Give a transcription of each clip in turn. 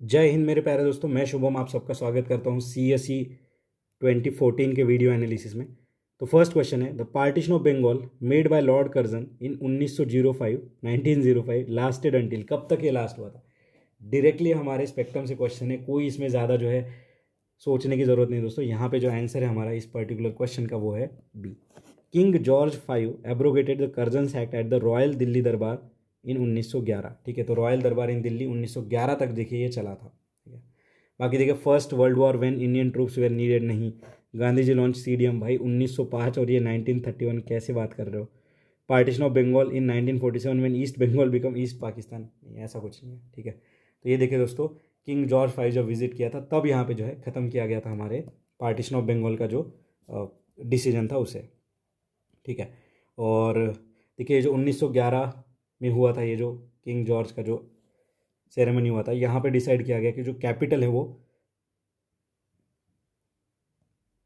जय हिंद मेरे प्यारे दोस्तों, मैं शुभम आप सबका स्वागत करता हूँ CSE 2014 के वीडियो एनालिसिस में। तो फर्स्ट क्वेश्चन है, the partition of Bengal made by Lord Curzon in 1905 lasted until, कब तक ये लास्ट हुआ था। डायरेक्टली हमारे स्पेक्ट्रम से क्वेश्चन है, कोई इसमें ज़्यादा जो है सोचने की ज़रूरत नहीं दोस्तों। यहाँ पे जो आंसर है हमारा इस पर्टिकुलर क्वेश्चन का वो है B. King George five abrogated the Curzon's act at the royal Delhi durbar in 1911। ठीक है, तो रॉयल दरबार इन दिल्ली 1911 तक देखिए ये चला था। ठीक है, बाकी देखिए First World War when Indian troops were needed, नहीं। गांधी जी लॉन्च CDM, भाई 1905 और ये 1931, कैसे बात कर रहे हो। Partition of Bengal in 1947 when East Bengal become East Pakistan, नहीं ऐसा कुछ नहीं है। ठीक है, तो ये देखिए दोस्तों, किंग जॉर्ज फाइव जब विजिट किया था तब यहाँ पे जो है ख़त्म किया गया था हमारे पार्टीशन ऑफ बंगाल का जो डिसीजन था उसे। ठीक है, और देखिए जो 1911 में हुआ था, ये जो किंग जॉर्ज का जो सेरेमनी हुआ था, यहाँ पे डिसाइड किया गया कि जो कैपिटल है वो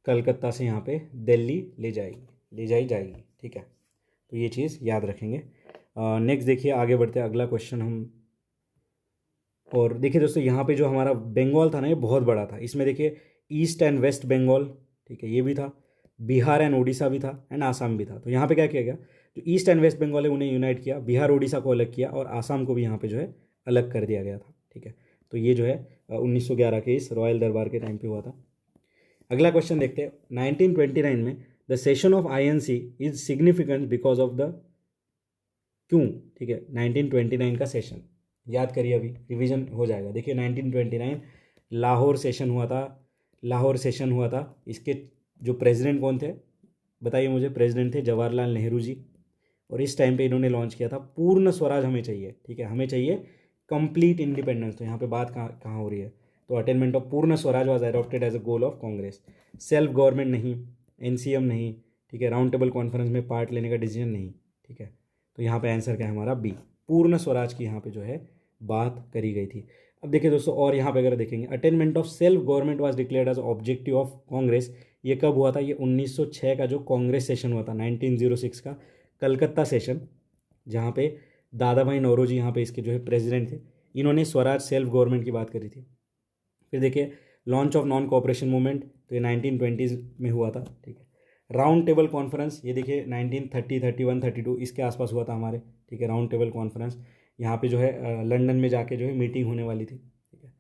कलकत्ता से यहाँ पे दिल्ली ले जाई जाएगी। ठीक है, तो ये चीज़ याद रखेंगे। नेक्स्ट देखिए, आगे बढ़ते हैं, अगला क्वेश्चन हम। और देखिए दोस्तों, यहाँ पे जो हमारा बंगाल था ना, ये बहुत बड़ा था। इसमें देखिए ईस्ट एंड वेस्ट बंगाल, ठीक है, ये भी था, बिहार एंड उड़ीसा भी था, एंड आसाम भी था। तो यहाँ पे क्या किया गया, जो ईस्ट एंड वेस्ट बंगाल है उन्हें यूनाइट किया, बिहार उड़ीसा को अलग किया, और आसाम को भी यहाँ पे जो है अलग कर दिया गया था। ठीक है, तो ये जो है 1911 के इस रॉयल दरबार के टाइम पे हुआ था। अगला क्वेश्चन देखते हैं, 1929 में the session of INC is significant because of the, क्यों। ठीक है, 1929 का सेशन याद करिए, अभी रिवीजन हो जाएगा। देखिए 1929 लाहौर सेशन हुआ था। लाहौर सेशन हुआ था, इसके जो प्रेसिडेंट कौन थे बताइए मुझे। प्रेसिडेंट थे जवाहरलाल नेहरू जी, और इस टाइम पे इन्होंने लॉन्च किया था पूर्ण स्वराज हमें चाहिए। ठीक है, हमें चाहिए कंप्लीट इंडिपेंडेंस। तो यहाँ पे बात कहाँ कहाँ हो रही है, तो attainment of Purna Swaraj was adopted as a goal of Congress. Self government नहीं, NCM नहीं, ठीक है, राउंड टेबल कॉन्फ्रेंस में पार्ट लेने का डिसीजन नहीं। ठीक है, तो यहाँ पे आंसर क्या है हमारा बी, पूर्ण स्वराज की यहाँ पे जो है बात करी गई थी। अब देखिए दोस्तों, और यहाँ पे अगर देखेंगे, attainment of self government was declared as objective of Congress, ये कब हुआ था, ये 1906 का जो कांग्रेस सेशन हुआ था, 1906 का कलकत्ता सेशन, जहाँ पे दादा भाई नौरोजी यहाँ पे इसके जो है प्रेसिडेंट थे। इन्होंने स्वराज सेल्फ गवर्नमेंट की बात करी थी। फिर देखिए launch of non cooperation movement, तो ये 1920s में हुआ था। ठीक है, राउंड टेबल कॉन्फ्रेंस, ये देखिए 1930, 31, 32 इसके आसपास हुआ था हमारे। ठीक है, राउंड टेबल कॉन्फ्रेंस यहाँ पे जो है लंदन में जाके जो है मीटिंग होने वाली थी। ठीक है,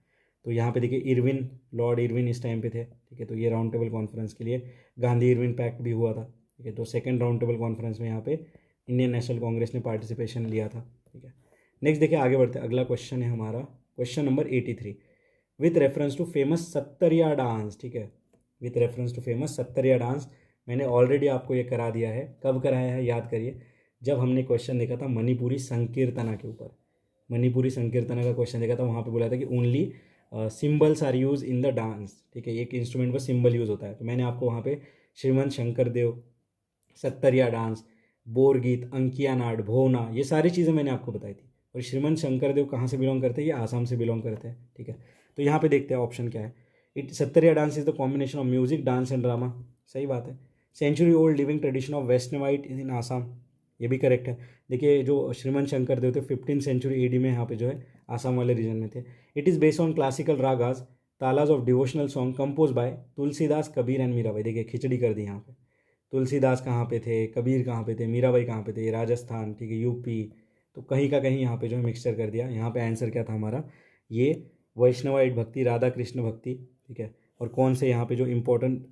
तो यहाँ पे देखिए इरविन, लॉर्ड इरविन इस टाइम पे थे। ठीक है, तो ये राउंड टेबल कॉन्फ्रेंस के लिए गांधी इरविन पैक्ट भी हुआ था। ठीक है, तो सेकेंड राउंड टेबल कॉन्फ्रेंस में यहाँ पे इंडियन नेशनल कांग्रेस ने पार्टिसिपेशन लिया था। ठीक है, नेक्स्ट देखिए, आगे बढ़ते हैं, अगला क्वेश्चन है हमारा question number 83, with reference to famous Sattriya dance. ठीक है, with reference to famous Sattriya dance, मैंने ऑलरेडी आपको ये करा दिया है। कब कराया है याद करिए, जब हमने क्वेश्चन देखा था मणिपुरी संकीर्तना के ऊपर। मणिपुरी संकीर्तना का क्वेश्चन देखा था, वहाँ पे बोला था कि only symbols are use in the dance. ठीक है, एक इंस्ट्रूमेंट पर सिंबल यूज होता है, तो मैंने आपको वहाँ पे श्रीमंत शंकर देव, सत्तरिया डांस, बोरगीत, अंकिया नाट, भोना, ये सारी चीज़ें मैंने आपको बताई थी। और श्रीमंत शंकर देव कहाँ से बिलोंग करते हैं, ये आसाम से बिलोंग करते हैं। ठीक है, तो यहाँ पे देखते हैं ऑप्शन क्या है। Sattriya dance is the combination of music, dance and drama, सही बात है। Century old living tradition of Vaishnavite in Assam, ये भी करेक्ट है। देखिए जो श्रीमंत शंकर देव थे 15 सेंचुरी AD में यहाँ पे जो है आसाम वाले रीजन में थे। It is based on classical ragas, talas of devotional song compose by Tulsidas, Kabir and Mirabai. देखिए खिचड़ी कर दी यहाँ पे, तुलसीदास कहाँ पे थे, कबीर कहाँ पे थे, मीराबाई कहाँ पे थे, ये राजस्थान, ठीक है, यूपी, तो कहीं का कहीं यहाँ पे जो है मिक्सचर कर दिया। यहाँ पे आंसर क्या था हमारा, ये वैष्णवाइट भक्ति, राधा कृष्ण भक्ति। ठीक है, और कौन से यहाँ पे जो इम्पोर्टेंट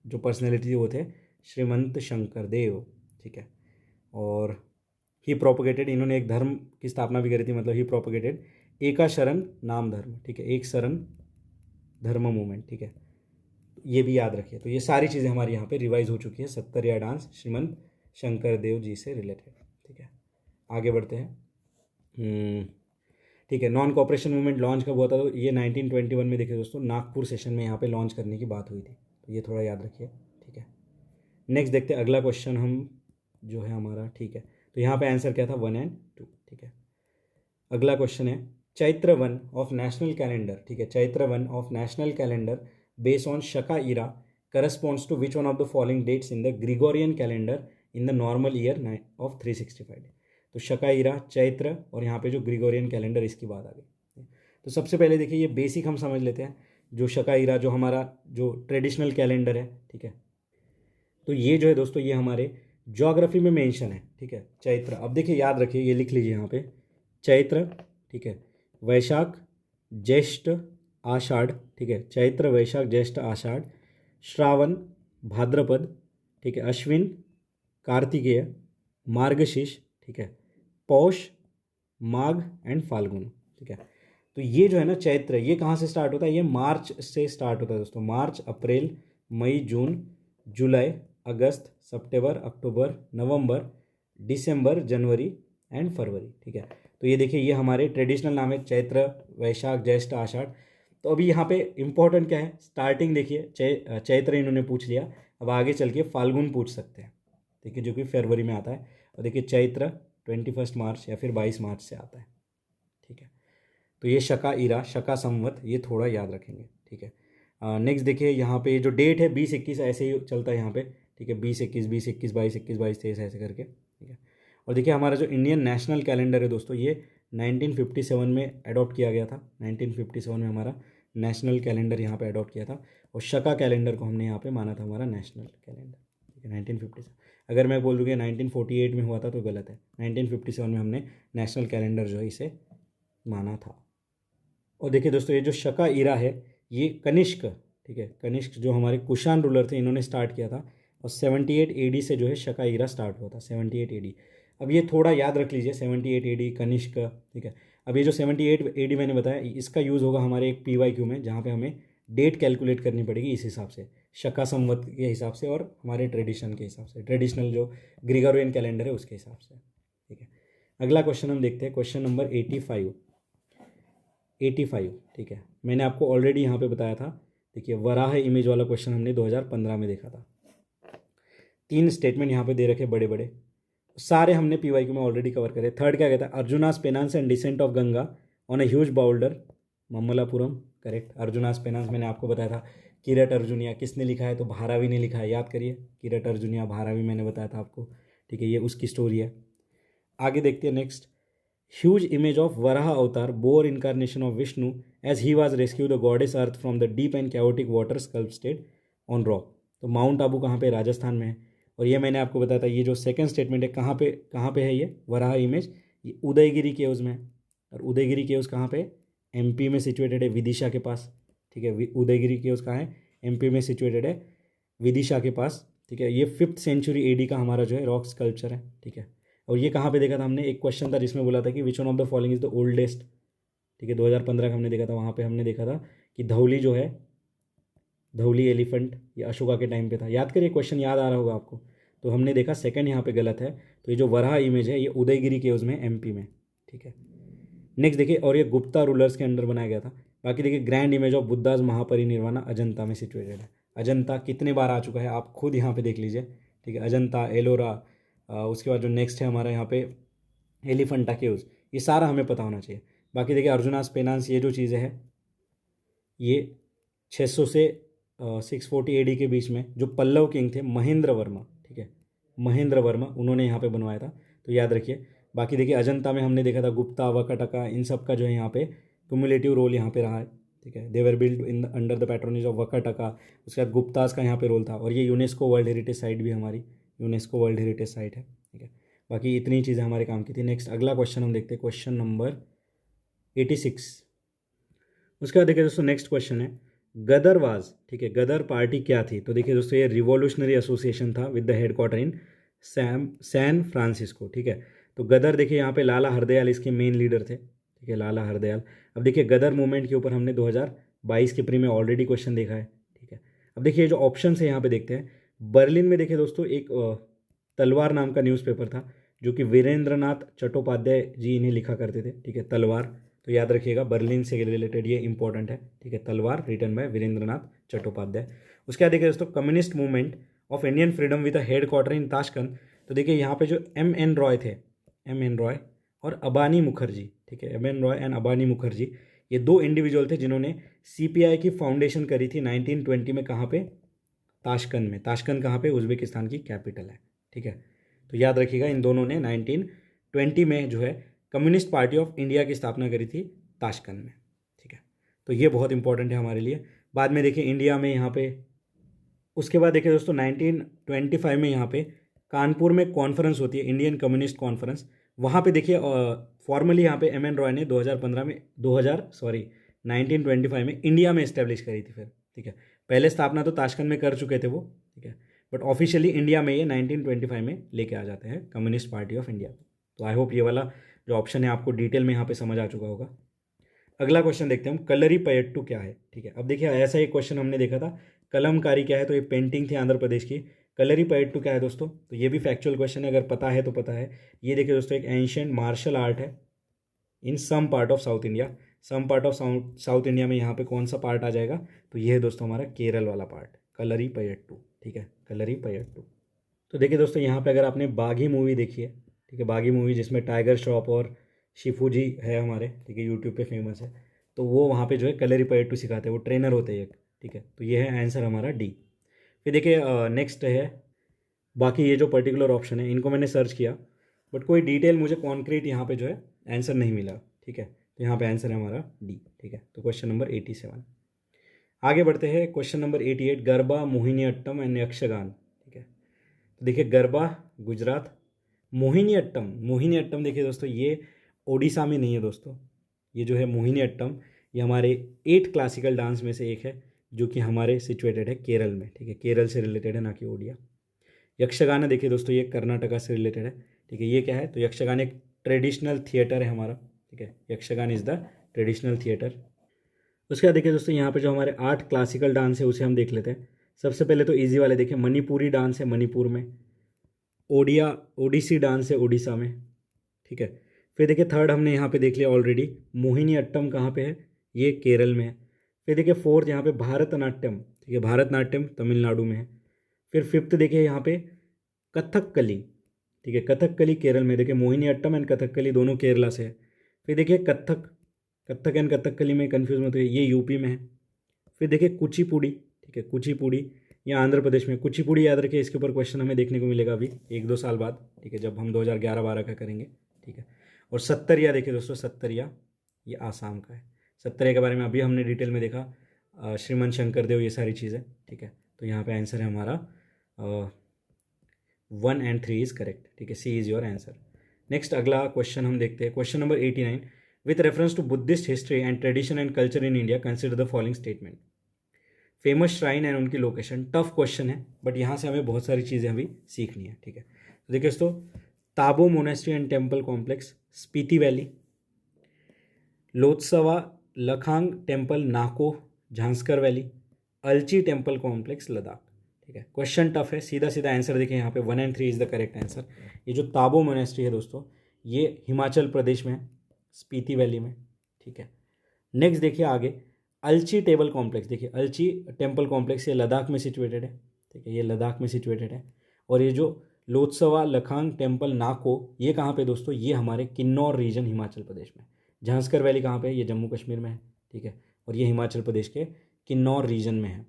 जो पर्सनैलिटी थी वो थे श्रीमंत शंकर देव। ठीक है, और ही प्रोपोगेटेड, इन्होंने एक धर्म की स्थापना भी करी थी, मतलब ही प्रोपोगेटेड एका शरण नाम धर्म। ठीक है, एक शरण धर्म मूवमेंट। ठीक है, ये भी याद रखिए। तो ये सारी चीज़ें हमारी यहाँ पे रिवाइज हो चुकी है सत्तरिया डांस श्रीमंत शंकर देव जी से रिलेटेड। ठीक है, आगे बढ़ते हैं। ठीक है, नॉन कॉपरेशन मूवमेंट लॉन्च कब हुआ था, तो ये 1921 में देखिए दोस्तों, नागपुर सेशन में यहाँ पे लॉन्च करने की बात हुई थी, तो ये थोड़ा याद रखिए। ठीक है, नेक्स्ट देखते हैं अगला क्वेश्चन हम जो है हमारा। ठीक है, तो यहाँ पे आंसर क्या था, 1 एंड 2। ठीक है, अगला क्वेश्चन है, Chaitra one of national calendar. ठीक है, Chaitra one of national calendar based on Shaka era corresponds to which one of the following dates in the Gregorian calendar in the normal year of 365। तो शका इरा, चैत्र, और यहाँ पे जो ग्रिगोरियन कैलेंडर, इसकी बात आ गई। तो सबसे पहले देखिए ये बेसिक हम समझ लेते हैं, जो शका ईरा जो हमारा जो ट्रेडिशनल कैलेंडर है, ठीक है। तो ये जो है दोस्तों ये हमारे ज्योग्राफी में मेंशन है, ठीक है। चैत्र, अब देखिए याद रखिए, ये लिख लीजिए यहाँ पे, चैत्र, ठीक है, वैशाख ज्येष्ठ आषाढ़, ठीक है, चैत्र वैशाख ज्येष्ठ आषाढ़, श्रावण भाद्रपद, ठीक है, अश्विन कार्तिकेय, मार्गशीर्ष, ठीक है, पौष माघ एंड फाल्गुन, ठीक है। तो ये जो है ना चैत्र, ये कहाँ से स्टार्ट होता है, ये मार्च से स्टार्ट होता है दोस्तों। मार्च अप्रैल मई जून जुलाई अगस्त सितंबर अक्टूबर नवंबर दिसंबर जनवरी एंड फरवरी, ठीक है। तो ये देखिए ये हमारे ट्रेडिशनल नाम है, चैत्र वैशाख ज्येष्ठ आषाढ़। तो अभी यहाँ पे इंपॉर्टेंट क्या है, स्टार्टिंग देखिए चैत्र इन्होंने पूछ लिया, अब आगे चल के फाल्गुन पूछ सकते हैं, देखिए जो कि फरवरी में आता है। और देखिए चैत्र 21 मार्च या फिर 22 मार्च से आता है, ठीक है। तो ये शका ईरा शका संवत, ये थोड़ा याद रखेंगे, ठीक है। नेक्स्ट देखिए यहाँ पे जो डेट है 20-21 ऐसे ही चलता है यहाँ पे, ठीक है, 20-21 20-21 22-21 22-23 ऐसे करके, ठीक है। और देखिए हमारा जो इंडियन नेशनल कैलेंडर है दोस्तों, ये 1957 में अडॉप्ट किया गया था। 1957 में हमारा नेशनल कैलेंडर यहाँ पे अडॉप्ट किया था, और शका कैलेंडर को हमने यहाँ पे माना था हमारा नेशनल कैलेंडर, ठीक है। 1957, अगर मैं बोल दूँ कि 1948 में हुआ था तो गलत है, 1957 में हमने नेशनल कैलेंडर जो है इसे माना था। और देखिए दोस्तों ये जो शका ईरा है ये कनिष्क, ठीक है, कनिष्क जो हमारे कुषाण रूलर थे इन्होंने स्टार्ट किया था, और 78 AD से जो है शका ईरा स्टार्ट हुआ था, 78 AD। अब ये थोड़ा याद रख लीजिए, 78 AD कनिष्क, ठीक है। अब ये जो 78 AD मैंने बताया, इसका यूज़ होगा हमारे एक PYQ में, जहाँ पे हमें डेट कैलकुलेट करनी पड़ेगी इस हिसाब से, शका संवत के हिसाब से और हमारे ट्रेडिशन के हिसाब से, ट्रेडिशनल जो ग्रिगोरियन कैलेंडर है उसके हिसाब से, ठीक है। अगला क्वेश्चन हम देखते हैं, क्वेश्चन नंबर 85, ठीक है। मैंने आपको ऑलरेडी यहाँ पे बताया था, देखिए वराह इमेज वाला क्वेश्चन हमने 2015 में देखा था। 3 स्टेटमेंट यहाँ पे दे रखे बड़े बड़े, सारे हमने PYQ में ऑलरेडी कवर करे। थर्ड क्या कहता है, Arjuna's penance and descent of Ganga on a huge boulder Mamallapuram, correct. Arjuna's penance मैंने आपको बताया था, किरट अर्जुनिया किसने लिखा है, तो भारावी ने लिखा है, याद करिए, किरट अर्जुनिया भारावी मैंने बताया था आपको, ठीक है, ये उसकी स्टोरी है। आगे देखते हैं next, huge image of Varaha avatar bore incarnation of Vishnu as he was rescue the goddess earth from the deep and chaotic water sculpted on rock। तो माउंट आबू कहाँ पे, राजस्थान में है। और ये मैंने आपको बताया था, ये जो सेकंड स्टेटमेंट है कहाँ पे है, ये वराह इमेज, ये उदयगिरी केव्स में है। और उदयगिरी केव्स कहाँ पे, MP में सिचुएटेड है, विदिशा के पास, ठीक है। उदयगिरी केव्स कहाँ है, MP में सिचुएटेड है, विदिशा के पास, ठीक है। ये 5th सेंचुरी AD का हमारा जो है रॉक स्कल्पचर है, ठीक है। और ये कहाँ पे देखा था हमने, एक क्वेश्चन था जिसमें बोला था कि विच one of the following is the oldest, ठीक है, 2015 का हमने देखा था। वहाँ पे हमने देखा था कि धौली जो है, धौली एलिफेंट ये अशोका के टाइम पे था, याद करिए, क्वेश्चन याद आ रहा होगा आपको। तो हमने देखा सेकंड यहाँ पे गलत है, तो ये जो वराह इमेज है ये उदयगिरी केव्स में MP में, ठीक है। नेक्स्ट देखिए, और ये गुप्ता रूलर्स के अंडर बनाया गया था। बाकी देखिए grand image of Buddha's Mahaparinirvana Ajanta में सिचुएटेड है। अजंता कितने बार आ चुका है आप खुद यहाँ पे देख लीजिए, ठीक है, अजंता एलोरा, उसके बाद जो नेक्स्ट है हमारा यहाँ पे एलिफेंटा केव्स, ये सारा हमें पता होना चाहिए। बाकी देखिए अर्जुनास पेनांस, ये जो चीज़ें हैं ये 600 से 640 AD के बीच में जो पल्लव किंग थे महेंद्र वर्मा, ठीक है, महेंद्र वर्मा, उन्होंने यहाँ पे बनवाया था, तो याद रखिए। बाकी देखिए अजंता में हमने देखा था गुप्ता वकटका, इन सब का जो है यहाँ पे क्यूमुलेटिव रोल यहाँ पे रहा है, ठीक है। They were build in under the patronage of Vakataka, उसके बाद गुप्तास का यहाँ पे रोल था। और ये यूनेस्को वर्ल्ड हेरिटेज साइट भी हमारी, यूनेस्को वर्ल्ड हेरिटेज साइट है, ठीक है। बाकी इतनी चीज़ें हमारे काम की थी। नेक्स्ट अगला क्वेश्चन हम देखते हैं, क्वेश्चन नंबर 86। उसके बाद देखिए दोस्तों नेक्स्ट क्वेश्चन है, गदरवाज, ठीक है, गदर पार्टी क्या थी। तो देखिए दोस्तों ये रिवॉल्यूशनरी एसोसिएशन था with the headquarter in San Francisco, ठीक है। तो गदर देखिए यहाँ पे लाला हरदयाल इसके मेन लीडर थे, ठीक है, लाला हरदयाल। अब देखिए गदर मूवमेंट के ऊपर हमने 2022 के प्री में ऑलरेडी क्वेश्चन देखा है, ठीक है। अब देखिए जो ऑप्शन है यहाँ पे देखते हैं, बर्लिन में देखिए दोस्तों एक तलवार नाम का न्यूज़पेपर था, जो कि वीरेंद्रनाथ चट्टोपाध्याय जी इन्हें लिखा करते थे, ठीक है, तलवार। तो याद रखिएगा बर्लिन से रिलेटेड ये इंपॉर्टेंट है, ठीक है, तलवार रिटन बाय वीरेंद्रनाथ चट्टोपाध्याय। उसके बाद देखिए दोस्तों communist movement of Indian freedom with head quarter in Tashkent. तो देखिए यहाँ पे जो MN रॉय थे, MN रॉय और अबानी मुखर्जी, ठीक है, MN रॉय एंड अबानी मुखर्जी, ये 2 इंडिविजुअल थे जिन्होंने CPI की फाउंडेशन करी थी 1920 में, कहाँ पे, ताशकंद में। ताशकंद कहाँ पे, उज्बेकिस्तान की कैपिटल है, ठीक है। तो याद रखिएगा इन दोनों ने 1920 में जो है कम्युनिस्ट पार्टी ऑफ इंडिया की स्थापना करी थी ताशकंद में, तो ये बहुत इंपॉर्टेंट है हमारे लिए। बाद में देखिए इंडिया में यहाँ पे, उसके बाद देखिए दोस्तों 1925 में यहाँ पे कानपुर में कॉन्फ्रेंस होती है, इंडियन कम्युनिस्ट कॉन्फ्रेंस। वहाँ पे देखिए फॉर्मली यहाँ पे एम एन रॉय ने 2015 में 1925 में इंडिया में इस्टेब्लिश करी थी फिर, ठीक है। पहले स्थापना तो ताशकंद में कर चुके थे वो, ठीक है, बट ऑफिशियली इंडिया में ये 1925 में लेके आ जाते हैं कम्युनिस्ट पार्टी ऑफ इंडिया। तो आई होप ये वाला जो ऑप्शन है आपको डिटेल में यहाँ पे समझ आ चुका होगा। अगला क्वेश्चन देखते हैं हम, कलरीपयट्टू क्या है, ठीक है। अब देखिए ऐसा एक क्वेश्चन हमने देखा था, कलमकारी क्या है, तो ये पेंटिंग थी आंध्र प्रदेश की। कलरीपयट्टू क्या है दोस्तों, तो ये भी फैक्चुअल क्वेश्चन है, अगर पता है तो पता है। ये देखिए दोस्तों एक एंशियंट मार्शल आर्ट है in some part of south India. Some part of south India में यहाँ पे कौन सा पार्ट आ जाएगा, तो ये है दोस्तों हमारा केरल वाला पार्ट, कलरीपयट्टू, ठीक है, कलरीपयट्टू। तो देखिए दोस्तों यहाँ पे अगर आपने बागी मूवी देखी है, ठीक है, बागी मूवी जिसमें टाइगर श्रॉफ और शिफू जी है हमारे, ठीक है, यूट्यूब पे फेमस है, तो वो वहाँ पे जो है कलरीपयट्टू सिखाते हैं, वो ट्रेनर होते हैं एक, ठीक है। तो ये है आंसर हमारा डी। फिर देखिए नेक्स्ट है, बाकी ये जो पर्टिकुलर ऑप्शन है इनको मैंने सर्च किया, बट कोई डिटेल मुझे कॉन्क्रीट यहाँ पे जो है आंसर नहीं मिला, ठीक है। तो यहाँ पे आंसर है हमारा डी, ठीक है। तो क्वेश्चन नंबर 87। आगे बढ़ते हैं, question number 88, Garba, Mohiniattam and Yakshagana, ठीक है। तो देखिए गरबा गुजरात, मोहिनी अट्टम, मोहिनी अट्टम देखिए दोस्तों ये ओडिशा में नहीं है दोस्तों, ये जो है मोहिनी अट्टम ये हमारे 8 क्लासिकल डांस में से एक है, जो कि हमारे सिचुएटेड है केरल में, ठीक है, केरल से रिलेटेड है, ना कि ओडिया। यक्षगान देखिए दोस्तों ये कर्नाटका से रिलेटेड है, ठीक है। ये क्या है, तो यक्षगान एक ट्रेडिशनल थिएटर है हमारा, ठीक है, Yakshagana is the traditional theatre. उसके बाद देखिए दोस्तों यहाँ पे जो हमारे 8 क्लासिकल डांस है उसे हम देख लेते हैं। सबसे पहले तो इजी वाले देखिए, मणिपुरी डांस है मणिपुर में, ओडिसी डांस है उड़ीसा में, ठीक है। फिर देखिए थर्ड हमने यहाँ पे देख लिया ऑलरेडी, मोहिनी अट्टम कहाँ पे है, ये केरल में है। फिर देखिए फोर्थ यहाँ पे भारतनाट्यम, ठीक है, भारतनाट्यम तमिलनाडु में है। फिर फिफ्थ देखिए यहाँ पे कथकली, ठीक है, कथकली केरल में, देखिए मोहिनी अट्टम एंड कथकली दोनों केरला से है। फिर देखिए कथक एंड कथकली में कन्फ्यूज मत होइए, ये यूपी में है। फिर देखिए कुचिपुड़ी, ठीक है, कुचिपुड़ी ये आंध्र प्रदेश में। कुचिपुड़ी याद रखिए, इसके ऊपर क्वेश्चन हमें देखने को मिलेगा अभी 1-2 साल बाद, ठीक है, जब हम 2011-12 का करेंगे, ठीक है। और सत्तरिया देखिए दोस्तों, सत्तरिया ये आसाम का है। सत्तरिया के बारे में अभी हमने डिटेल में देखा, श्रीमन शंकर देव, ये सारी चीज़ें, ठीक है। तो यहाँ पे आंसर है हमारा 1 and 3 इज़ करेक्ट, ठीक है, C is your answer. Next अगला क्वेश्चन हम देखते हैं, question number 89, with reference to Buddhist history and tradition and culture in India consider the following statement. Famous shrine and उनकी लोकेशन, टफ क्वेश्चन है, but यहाँ से हमें बहुत सारी चीज़ें अभी सीखनी है, ठीक है। तो देखिए दोस्तों, Tabo monastery and temple complex Spiti valley, Lotsava Lhakhang temple Nako Zanskar valley, Alchi temple complex Ladakh, ठीक है। क्वेश्चन टफ है, सीधा सीधा आंसर देखिए यहाँ पे 1 and 3 is the correct answer. ये जो ताबो मोनेस्ट्री है दोस्तों, ये हिमाचल प्रदेश में है, स्पीति वैली में, ठीक है। नेक्स्ट देखिए आगे, अलची टेबल कॉम्प्लेक्स, देखिए अलची टेम्पल कॉम्प्लेक्स ये लद्दाख में सिचुएटेड है, ठीक है, ये लद्दाख में सिचुएटेड है। और ये जो लोत्सवा लखांग टेम्पल नाको, ये कहाँ पे दोस्तों, ये हमारे किन्नौर रीजन हिमाचल प्रदेश में। झांसकर वैली कहाँ पे है, ये जम्मू कश्मीर में है, ठीक है, और ये हिमाचल प्रदेश के किन्नौर रीजन में है,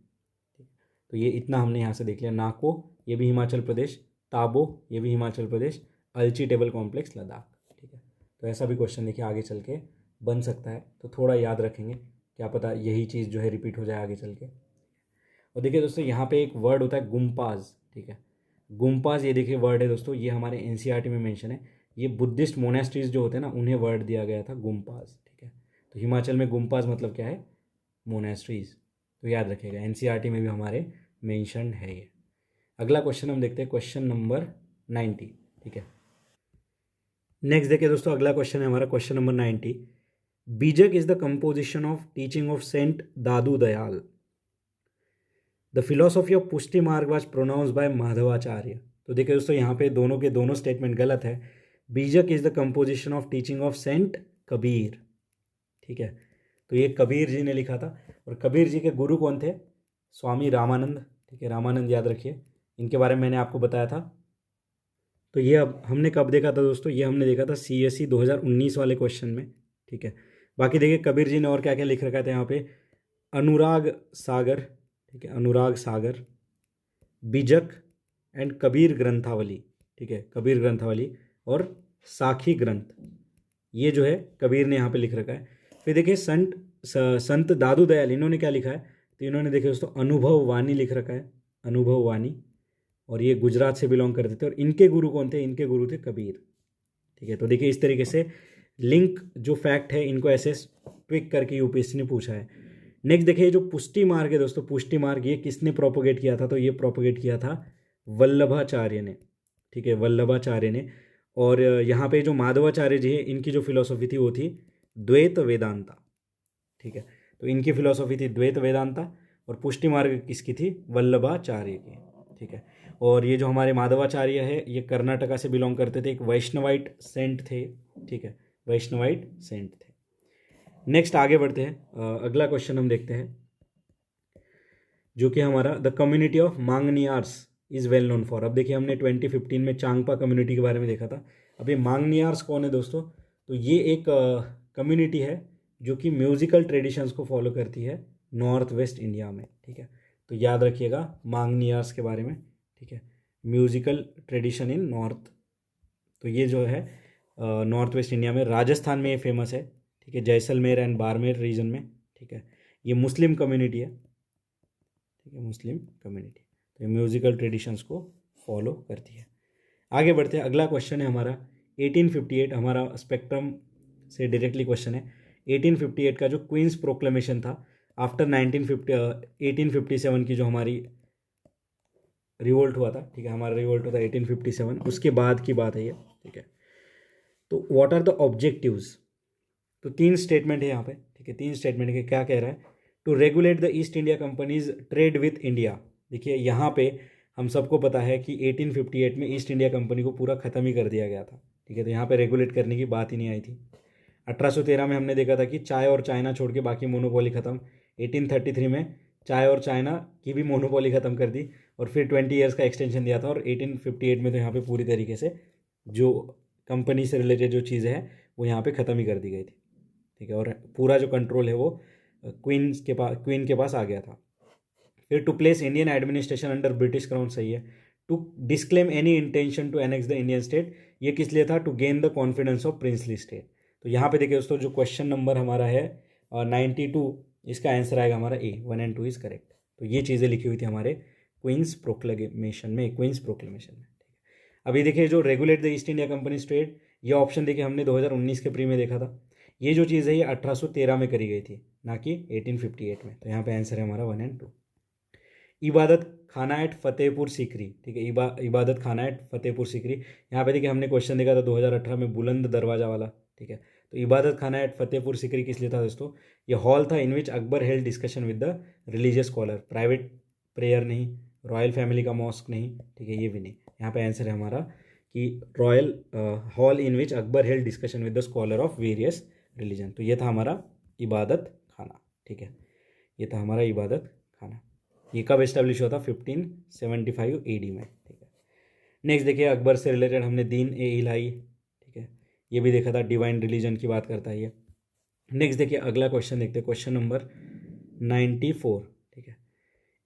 ठीक। तो ये इतना हमने यहाँ से देख लिया, नाको ये भी हिमाचल प्रदेश, ताबो ये भी हिमाचल प्रदेश, अलची टेबल कॉम्प्लेक्स लद्दाख, ठीक है। तो ऐसा भी क्वेश्चन देखिए आगे चल के बन सकता है, तो थोड़ा याद रखेंगे, क्या पता यही चीज़ जो है रिपीट हो जाए आगे चल के। और देखिए दोस्तों यहाँ पे एक वर्ड होता है गुम्पाज, ठीक है, गुम्पाज ये देखिए वर्ड है दोस्तों, ये हमारे एनसीईआरटी में मेंशन है। ये बुद्धिस्ट मोनेस्ट्रीज जो होते हैं ना, उन्हें वर्ड दिया गया था गुम्पाज, ठीक है। तो हिमाचल में गुम्पाज मतलब क्या है, मोनेस्ट्रीज, तो याद रखिएगा एनसीईआरटी में भी हमारे मेंशन है ये। अगला क्वेश्चन हम देखते हैं, क्वेश्चन नंबर 90, ठीक है। नेक्स्ट देखिए दोस्तों, अगला क्वेश्चन है हमारा question number 90, Bijak is the composition of teaching of saint Dadu Dayal, the philosophy of Pushti Marg was pronounce by Madhavacharya. तो देखिए दोस्तों यहाँ पे दोनों के दोनों स्टेटमेंट गलत है। Bijak is the composition of teaching of saint Kabir, ठीक है, तो ये कबीर जी ने लिखा था। और कबीर जी के गुरु कौन थे, स्वामी रामानंद, ठीक है, रामानंद याद रखिए, इनके बारे में मैंने आपको बताया था। तो ये अब हमने कब देखा था दोस्तों, ये हमने देखा था CSE 2019 वाले क्वेश्चन में, ठीक है। बाकी देखिए कबीर जी ने और क्या क्या लिख रखा था यहाँ पे, अनुराग सागर, ठीक है, अनुराग सागर, बीजक एंड कबीर ग्रंथावली, ठीक है, कबीर ग्रंथावली और साखी ग्रंथ, ये जो है कबीर ने यहाँ पे लिख रखा है। फिर देखिए संत दादू दयाल, इन्होंने क्या लिखा है, तो इन्होंने देखिए दोस्तों अनुभव वाणी लिख रखा है, अनुभव वाणी, और ये गुजरात से बिलोंग करते थे, और इनके गुरु कौन थे, इनके गुरु थे कबीर। ठीक है, तो देखिए इस तरीके से लिंक जो फैक्ट है इनको ऐसे ट्विक करके यूपीएससी ने पूछा है। नेक्स्ट देखिए जो पुष्टि मार्ग है दोस्तों, पुष्टि मार्ग ये किसने प्रोपोगेट किया था, तो ये प्रोपोगेट किया था वल्लभाचार्य ने। ठीक है, वल्लभाचार्य ने। और यहाँ पे जो माधवाचार्य जी है, इनकी जो फिलोसॉफी थी वो थी द्वैत वेदांता। ठीक है, तो इनकी फिलोसॉफी थी द्वैत वेदांता, और पुष्टि मार्ग किसकी थी, वल्लभाचार्य की। ठीक है, और ये जो हमारे माधवाचार्य है ये कर्नाटका से बिलोंग करते थे, एक वैष्णवाइट सेंट थे। ठीक है, वैष्णवाइट सेंट थे। नेक्स्ट आगे बढ़ते हैं, अगला क्वेश्चन हम देखते हैं, जो कि हमारा the community of Manganiyars is well known for. अब देखिए हमने 2015 में चांगपा कम्युनिटी के बारे में देखा था। अब ये मांगनियार्स कौन है दोस्तों, तो ये एक कम्युनिटी है जो कि म्यूज़िकल ट्रेडिशंस को फॉलो करती है नॉर्थ वेस्ट इंडिया में। ठीक है, तो याद रखिएगा मांगनियार्स के बारे में। ठीक है, म्यूज़िकल ट्रेडिशन इन नॉर्थ, तो ये जो है नॉर्थ वेस्ट इंडिया में, राजस्थान में ये फेमस है। ठीक है, जैसलमेर एंड बाड़मेर रीजन में। ठीक है, ये मुस्लिम कम्युनिटी है। ठीक है, मुस्लिम कम्युनिटी, तो ये म्यूज़िकल ट्रेडिशंस को फॉलो करती है। आगे बढ़ते हैं, अगला क्वेश्चन है हमारा 1858, हमारा स्पेक्ट्रम से डायरेक्टली क्वेश्चन है। 1858 का जो क्वींस प्रोक्लेमेशन था आफ्टर 1857 की जो हमारी रिवोल्ट हुआ था। ठीक है, हमारा रिवोल्ट हुआ था 1857, उसके बाद की बात है ये। ठीक है, तो व्हाट आर द ऑब्जेक्टिव्स, तो तीन स्टेटमेंट है यहाँ पे। ठीक है, तीन स्टेटमेंट है, क्या कह रहा है, to regulate the East India companies trade with India. देखिए यहाँ पे हम सबको पता है कि 1858 में ईस्ट इंडिया कंपनी को पूरा ख़त्म ही कर दिया गया था। ठीक है, तो यहाँ पे रेगुलेट करने की बात ही नहीं आई थी। 1813 में हमने देखा था कि चाय और चाइना छोड़ के बाकी मोनोपोली ख़त्म। 1833 में चाय और चाइना की भी मोनोपोली ख़त्म कर दी, और फिर 20 ईयर्स का एक्सटेंशन दिया था, और 1858 में तो यहाँ पे पूरी तरीके से जो कंपनी से रिलेटेड जो चीज़ें हैं वो यहाँ पे ख़त्म ही कर दी गई थी। ठीक है, और पूरा जो कंट्रोल है वो क्वीन के पास आ गया था। फिर to place Indian administration under British crown, सही है। To disclaim any intention to annex the Indian state, ये किस लिए था, to gain the confidence of princely state. तो यहाँ पे देखिए दोस्तों जो क्वेश्चन नंबर हमारा है 92, इसका आंसर आएगा हमारा ए, 1 एंड 2 इज करेक्ट। तो ये चीज़ें लिखी हुई थी हमारे क्वींस प्रोक्लेमेशन में, क्वींस प्रोक्लेमेशन में। ठीक है, अभी देखिए जो regulate the East India company trade, ये ऑप्शन देखिए हमने 2019 के प्री में देखा था। ये जो चीज़ है ये 1813 में करी गई थी, ना कि 1858 में। तो यहाँ पे आंसर है हमारा 1 एंड 2। इबादत खाना एट फतेहपुर सीकरी। ठीक है, इबादत खाना एट फतेहपुर सीकरी, यहाँ पे देखिए हमने क्वेश्चन देखा था 2018 में, बुलंद दरवाजा वाला। ठीक है, तो इबादत खाना एट फतेहपुर सीकरी किस लिए था दोस्तों, ये हॉल था in which Akbar held discussion with the religious scholar, private prayer नहीं, रॉयल फैमिली का मॉस्क नहीं। ठीक है, ये भी नहीं। यहाँ पे आंसर है हमारा कि royal hall in which Akbar held discussion with the scholar of various religion. तो ये था हमारा इबादत खाना। ठीक है, ये था हमारा इबादत खाना। ये कब इस्टेब्लिश हुआ था, 1575 AD में। ठीक है, नेक्स्ट देखिए अकबर से रिलेटेड हमने दीन ए इलाही। ठीक है, ये भी देखा था, डिवाइन रिलीजन की बात करता है ये। नेक्स्ट देखिए अगला क्वेश्चन देखते हैं, क्वेश्चन नंबर 94। ठीक है,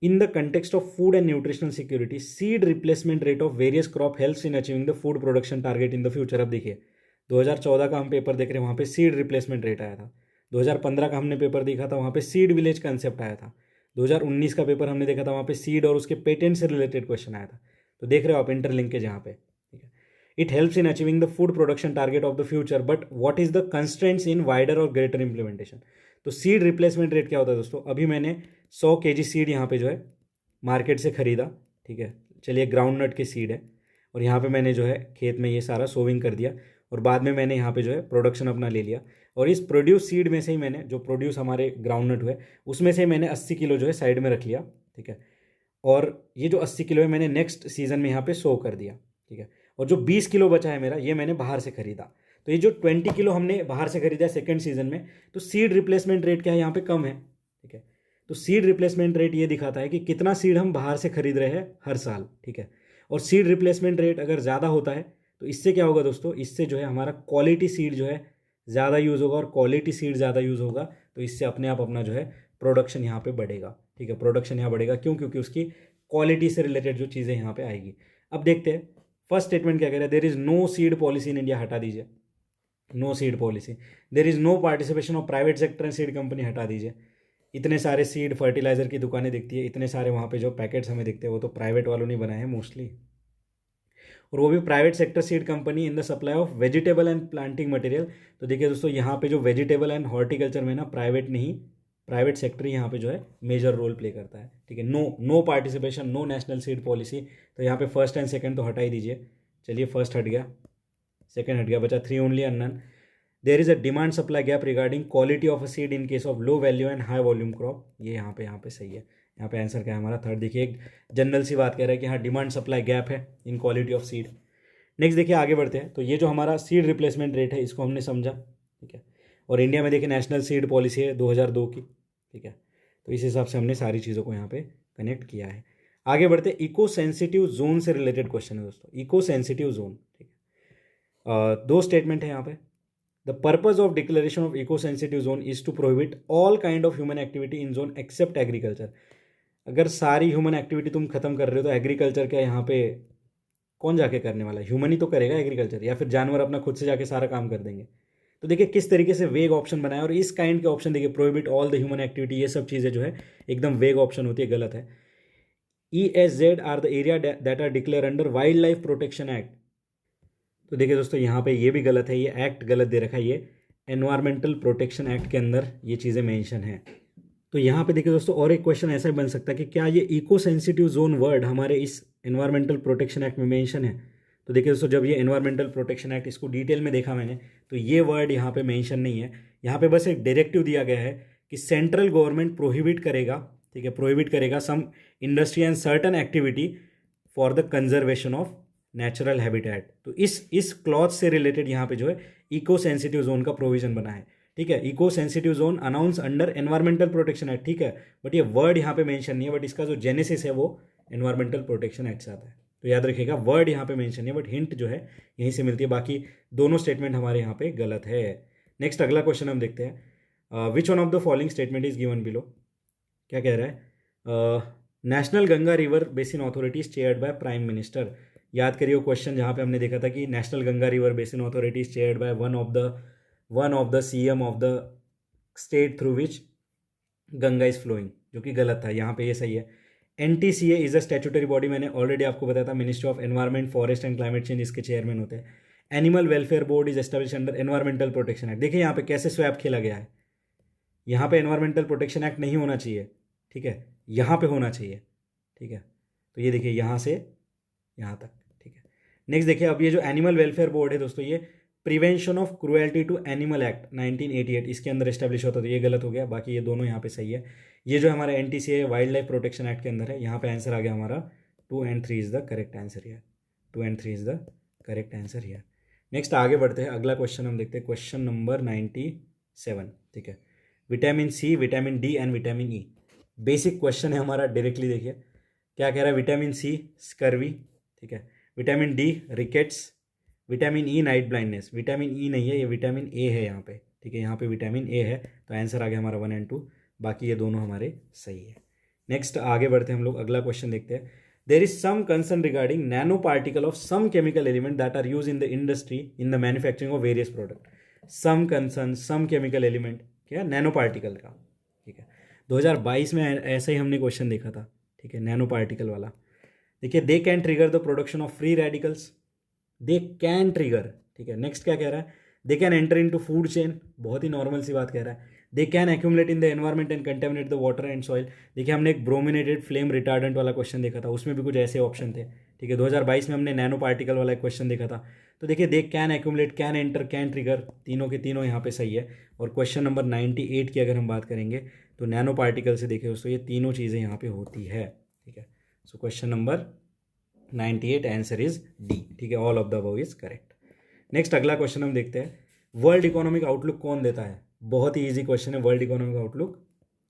in the context of food and nutritional security, seed replacement rate of various crop helps in achieving the food production target in the future. अब देखिए 2014 का हम पेपर देख रहे हैं, वहाँ पे सीड रिप्लेसमेंट रेट आया था। 2015 का हमने पेपर देखा था, वहाँ पे सीड विलेज कंसेप्ट आया था। 2019 का पेपर हमने देखा था, वहाँ पे सीड और उसके पेटेंट से रिलेटेड क्वेश्चन आया था। तो देख रहे हो आप इंटरलिंकेज यहाँ पे। ठीक है, it helps in achieving the food production target of the future, but what is the constraints in wider और ग्रेटर इंप्लीमेंटेशन। तो सीड रिप्लेसमेंट रेट क्या होता है दोस्तों, अभी मैंने 100 kg सीड यहाँ पे जो है मार्केट से ख़रीदा। ठीक है, चलिए ग्राउंड नट के सीड है, और यहाँ पे मैंने जो है खेत में ये सारा सोविंग कर दिया, और बाद में मैंने यहाँ पे जो है प्रोडक्शन अपना ले लिया, और इस प्रोड्यूस सीड में से ही मैंने जो प्रोड्यूस हमारे ग्राउंड नट हुए उसमें से मैंने 80 किलो जो है साइड में रख लिया। ठीक है, और ये जो 80 किलो है मैंने नेक्स्ट सीज़न में यहाँ पे सो कर दिया। ठीक है, और जो 20 किलो बचा है मेरा, ये मैंने बाहर से खरीदा। तो ये जो 20 किलो हमने बाहर से खरीदा सेकेंड सीजन में, तो सीड रिप्लेसमेंट रेट क्या है यहाँ पे, कम है। ठीक है, तो सीड रिप्लेसमेंट रेट ये दिखाता है कि कितना सीड हम बाहर से खरीद रहे हैं हर साल। ठीक है, और सीड रिप्लेसमेंट रेट अगर ज़्यादा होता है तो इससे क्या होगा दोस्तों, इससे जो है हमारा क्वालिटी सीड जो है ज़्यादा यूज़ होगा, और क्वालिटी सीड ज़्यादा यूज़ होगा तो इससे अपने आप अपना जो है प्रोडक्शन यहाँ पे बढ़ेगा। ठीक है, प्रोडक्शन यहाँ बढ़ेगा, क्यों, क्योंकि उसकी क्वालिटी से रिलेटेड जो चीज़ें यहाँ पे आएगी। अब देखते हैं फर्स्ट स्टेटमेंट क्या कह रहा है, there is no seed policy in India, हटा दीजिए। No seed policy. There is no participation of private sector and seed company, हटा दीजिए। इतने सारे सीड फर्टिलाइजर की दुकानें दिखती है, इतने सारे वहाँ पे जो पैकेट्स हमें दिखते हैं वो तो प्राइवेट वालों ने बनाए हैं मोस्टली, और वो भी private sector seed company in the supply of vegetable and planting material. तो देखिए दोस्तों, यहाँ पे जो वेजिटेबल एंड हॉर्टिकल्चर में ना प्राइवेट नहीं, प्राइवेट सेक्टर यहाँ पे जो है मेजर रोल प्ले करता है, ठीक है। No participation, no national seed policy. तो यहाँ पे फर्स्ट एंड सेकंड तो हटा ही दीजिए। चलिए, फर्स्ट हट गया, सेकंड हट गया, बचा 3 ओनली अननन। There is a demand supply gap regarding quality of a seed in case of low value and high volume crop. ये यहाँ पे सही है। यहाँ पे आंसर क्या है हमारा? थर्ड। देखिए, एक जनरल सी बात कह रहा है कि हाँ, डिमांड सप्लाई गैप है in quality of seed. Next देखिए, आगे बढ़ते हैं। तो ये जो हमारा सीड रिप्लेसमेंट रेट है इसको हमने समझा, ठीक है। और इंडिया में देखिए नेशनल सीड पॉलिसी है 2002 की, ठीक है। तो इस हिसाब से हमने सारी चीज़ों को यहाँ पे कनेक्ट किया है। आगे बढ़ते हैं, इको सेंसिटिव जोन से रिलेटेड क्वेश्चन है दोस्तों। इको सेंसिटिव जोन, ठीक है। दो स्टेटमेंट है यहाँ पे। The purpose of declaration of eco sensitive zone is to prohibit all kind of human activity in zone except agriculture. अगर सारी ह्यूमन एक्टिविटी तुम खत्म कर रहे हो तो एग्रीकल्चर क्या यहाँ पे कौन जाके करने वाला है? ह्यूमन ही तो करेगा एग्रीकल्चर, या फिर जानवर अपना खुद से जाके सारा काम कर देंगे। तो देखिए किस तरीके से वेग ऑप्शन बनाया, और इस काइंड के ऑप्शन देखिए, prohibit all the human activity, ये सब चीज़ें जो है एकदम वेग ऑप्शन होती है, गलत है। ESZ are the area that are declare under wild life protection act. तो देखिए दोस्तों, यहाँ पे ये भी गलत है, ये एक्ट गलत दे रखा है, ये एनवायरमेंटल प्रोटेक्शन एक्ट के अंदर ये चीज़ें मेंशन है। तो यहाँ पे देखिए दोस्तों, और एक क्वेश्चन ऐसा ही बन सकता है कि क्या ये इको सेंसिटिव जोन वर्ड हमारे इस एनवायरमेंटल प्रोटेक्शन एक्ट में मेंशन है? तो देखिए दोस्तों, जब ये एनवायरमेंटल प्रोटेक्शन एक्ट इसको डिटेल में देखा मैंने, तो ये वर्ड यहाँ पे मेंशन नहीं है। यहाँ पे बस एक डायरेक्टिव दिया गया है कि सेंट्रल गवर्नमेंट प्रोहिबिट करेगा, ठीक है, प्रोहिबिट करेगा some industry and certain activity for the conservation of natural habitat. तो इस क्लॉज से रिलेटेड यहाँ पे जो है इको सेंसिटिव जोन का प्रोविजन बना है, ठीक है। Eco sensitive zone announce under environmental protection act, ठीक है, बट ये वर्ड यहाँ पे मेंशन नहीं है, बट इसका जो जेनेसिस है वो एनवायरमेंटल प्रोटेक्शन एक्ट से आता है। तो याद रखिएगा, वर्ड यहाँ पे मेंशन नहीं है, बट हिंट जो है यहीं से मिलती है। बाकी दोनों स्टेटमेंट हमारे यहाँ पे गलत है। नेक्स्ट अगला क्वेश्चन हम देखते हैं। Which one of the following statement is given below. क्या कह रहा है? National Ganga river basin authority is chaired by prime minister. याद करिए क्वेश्चन जहाँ पे हमने देखा था कि national Ganga river basin authority is chaired by one of the CM of the state through which Ganga is flowing, जो कि गलत था। यहाँ पे ये सही है। NTCA is a statutory body, मैंने ऑलरेडी आपको बताया था, ministry of environment forest and climate change, इसके चेयरमैन होते हैं। Animal welfare board is establish under environmental protection act. देखिए यहाँ पे कैसे स्वैप खेला गया है। यहाँ पे एनवायरमेंटल प्रोटेक्शन एक्ट नहीं होना चाहिए, ठीक है, यहाँ पे होना चाहिए, ठीक है। तो ये देखिए यहाँ से यहाँ तक, ठीक है। नेक्स्ट देखिए, अब ये जो एनिमल वेलफेयर बोर्ड है दोस्तों, ये prevention of cruelty to animal act 1988 इसके अंदर एस्टेब्लिश होता, तो ये गलत हो गया। बाकी ये दोनों यहाँ पे सही है। ये जो हमारा NTCA wild life protection act के अंदर है, यहाँ पे आंसर आ गया हमारा 2 and 3 is the correct answer here. 2 and 3 is the correct answer here. Next आगे बढ़ते हैं, अगला क्वेश्चन हम देखते हैं, क्वेश्चन नंबर 97, ठीक है। Vitamin C, vitamin D and vitamin E, basic question है हमारा। डायरेक्टली देखिए क्या कह रहा है। विटामिन C स्कर्वी, ठीक है। Vitamin D rickets, vitamin E night blindness. Vitamin E नहीं है, ये विटामिन A है यहाँ पे, ठीक है। यहाँ पे विटामिन A है, तो आंसर आ गया हमारा 1 and 2। बाकी ये दोनों हमारे सही है। नेक्स्ट आगे बढ़ते हैं हम लोग, अगला क्वेश्चन देखते हैं। There is some concern regarding nano particle of some chemical element that are use in the industry in the manufacturing of various product. Some concern, some chemical element, क्या, नैनो पार्टिकल का, ठीक है। 2022 में ऐसा ही हमने question देखा था, ठीक है, नैनो पार्टिकल वाला। देखिए, they can trigger the production of free radicals, they can trigger, ठीक है। नेक्स्ट क्या कह रहा है? They can enter in to food chain, बहुत ही नॉर्मल सी बात कह रहा है। They can accumulate in the environment and contaminate the water and soil. देखिए, हमने एक ब्रोमिनेटेड फ्लेम रिटार्डेंट वाला क्वेश्चन देखा था, उसमें भी कुछ ऐसे ऑप्शन थे, ठीक है। 2022 में हमने नैनो पार्टिकल वाला एक क्वेश्चन देखा था। तो देखिए, they can accumulate, can enter, can trigger, तीनों के तीनों यहाँ पे सही है। और क्वेश्चन नंबर 98 की अगर हम बात करेंगे तो नैनो पार्टिकल से देखिए दोस्तों, ये तीनों चीज़ें यहाँ पे होती है, ठीक है। So question number 98 answer is D, ठीक है, all of the above is correct. Next अगला क्वेश्चन हम देखते हैं। वर्ल्ड इकोनॉमिक आउटलुक कौन देता है? बहुत ही इजी क्वेश्चन है। वर्ल्ड इकोनॉमिक आउटलुक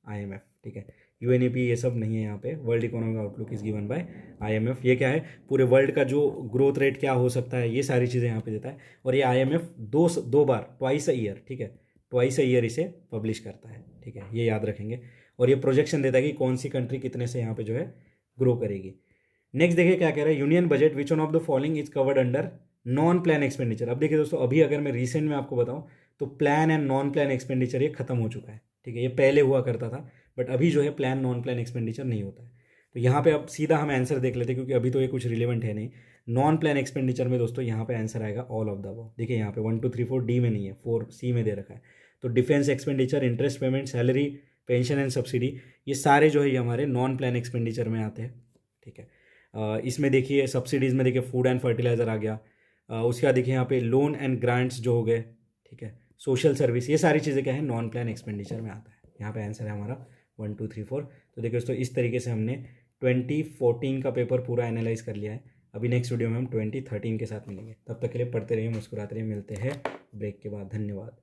IMF, ठीक है। UNEP ये सब नहीं है यहाँ पे। World economic outlook is given by IMF। ये क्या है? पूरे वर्ल्ड का जो ग्रोथ रेट क्या हो सकता है, ये सारी चीज़ें यहाँ पे देता है। और ये IMF दो बार, ट्वाइस अ ईयर, ठीक है, ट्वाइस अ ईयर इसे पब्लिश करता है, ठीक है, ये याद रखेंगे। और ये प्रोजेक्शन देता है कि कौन सी कंट्री कितने से यहाँ पे जो है ग्रो करेगी। नेक्स्ट देखिए क्या कह रहा है। Union budget, which one of the following is covered under non plan expenditure, अब देखिए दोस्तों, अभी अगर मैं रिसेंट में आपको बताऊं तो plan and non plan expenditure ये खत्म हो चुका है, ठीक है। ये पहले हुआ करता था, बट अभी जो है प्लान नॉन प्लान एक्सपेंडिचर नहीं होता है। तो यहाँ पे अब सीधा हम आंसर देख लेते हैं, क्योंकि अभी तो ये कुछ रिलेवेंट है नहीं। नॉन प्लान एक्सपेंडिचर में दोस्तों यहाँ पे आंसर आएगा ऑल ऑफ द अबव। देखिए यहाँ पे 1 2 3 4 डी में नहीं है, 4 सी में दे रखा है। तो defence expenditure, interest payment, salary, pension and subsidy, ये सारे जो है ये हमारे नॉन प्लान एक्सपेंडिचर में आते हैं, ठीक है। इसमें देखिए सब्सिडीज़ में देखिए फूड एंड फर्टिलाइज़र आ गया। उसके बाद देखिए यहाँ पे लोन एंड ग्रांट्स जो हो गए, ठीक है। सोशल सर्विस, ये सारी चीज़ें क्या है, नॉन प्लान एक्सपेंडिचर में आता है। यहाँ पे आंसर है हमारा 1 2 3 4। तो देखिए दोस्तों, इस तरीके से हमने 2014 का पेपर पूरा एनालाइज कर लिया है। अभी नेक्स्ट वीडियो में हम 2013 के साथ मिलेंगे। तब तक के लिए पढ़ते रहिए, मुस्कुराते रहिए। मिलते हैं ब्रेक के बाद। धन्यवाद।